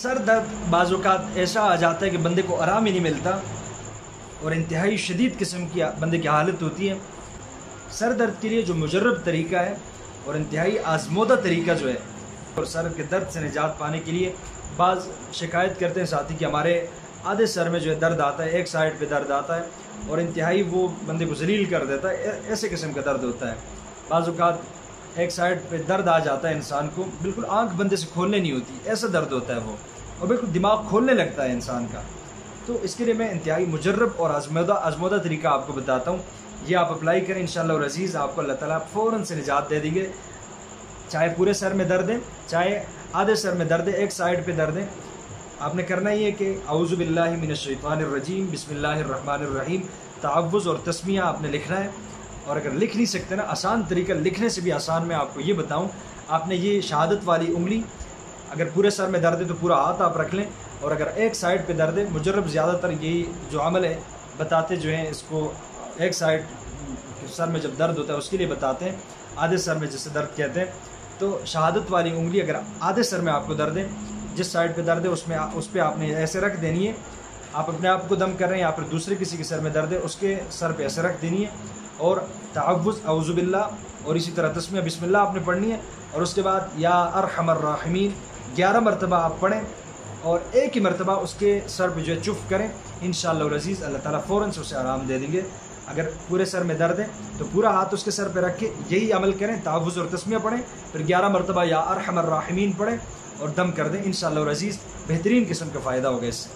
سر درد بعض اوقات ایسا آ جاتا ہے کہ بندے کو آرام ہی نہیں ملتا اور انتہائی شدید قسم کی بندے کی حالت ہوتی ہے۔ سر درد کے لیے جو مجرب طریقہ ہے اور انتہائی آزمودہ طریقہ جو ہے، اور سر کے درد سے نجات پانے کے لیے بعض شکایت کرتے ہیں ساتھی کہ ہمارے آدھے سر میں جو ہے درد آتا ہے، ایک سائڈ پہ درد آتا ہے اور انتہائی وہ بندے کو ذلیل کر دیتا ہے، ایسے قسم کا درد ہوتا ہے۔ بعض اوقات ایک سائڈ پہ درد آ جاتا ہے انسان کو، بالکل آنکھ بندے سے کھولنے نہیں ہوتی، ایسا درد ہوتا ہے وہ، اور بالکل دماغ کھولنے لگتا ہے انسان کا۔ تو اس کے لیے میں انتہائی مجرب اور آزمودہ طریقہ آپ کو بتاتا ہوں، یہ آپ اپلائی کریں انشاءاللہ العزیز، آپ کو اللہ تعالیٰ فوراً سے نجات دے دیں گے۔ چاہے پورے سر میں درد ہے، چاہے آدھے سر میں درد ہے، ایک سائڈ پہ درد ہے، آپ نے کرنا یہ کہ اعوذ باللہ من الشیطان الرجیم بسم اللہ الرحمن الرحیم تعوذ اور تسمیہ آپ نے لکھنا ہے۔ اور اگر لکھ نہیں سکتے نا، آسان طریقہ، لکھنے سے بھی آسان میں آپ کو یہ بتاؤں، آپ نے یہ شہادت والی انگلی، اگر پورے سر میں درد ہے تو پورا ہاتھ آپ رکھ لیں، اور اگر ایک سائڈ پہ درد ہے، مجرب زیادہ تر یہی جو عمل ہے بتاتے جو ہیں، اس کو ایک سائڈ سر میں جب درد ہوتا ہے اس کے لیے بتاتے ہیں، آدھے سر میں جسے درد کہتے ہیں۔ تو شہادت والی انگلی اگر آدھے سر میں آپ کو درد ہے، جس سائڈ پہ درد ہے اس پہ آپ نے ایسے رکھ دینی ہے، آپ اپنے آپ کو دم کر رہے ہیں یا پھر دوسرے کسی کے سر میں درد ہے، اس کے سر پہ ایسے رکھ دینی ہے، اور تعوذ اعوذ باللہ اور اسی طرح تسمیہ بسم اللہ آپ نے پڑھنی ہے، اور اس کے بعد یا ارحم الراحمین 11 مرتبہ آپ پڑھیں، اور ایک ہی مرتبہ اس کے سر پہ جو ہے چف کریں، انشاءاللہ العزیز اللہ تعالیٰ فوراً سے اسے آرام دے دیں گے۔ اگر پورے سر میں درد ہے تو پورا ہاتھ اس کے سر پہ رکھ کے یہی عمل کریں، تعوذ اور تسمیہ پڑھیں، پھر 11 مرتبہ یا ارحم الراحمین پڑھیں اور دم کر دیں، انشاءاللہ العزیز بہترین قسم کا فائدہ ہوگا اس سے۔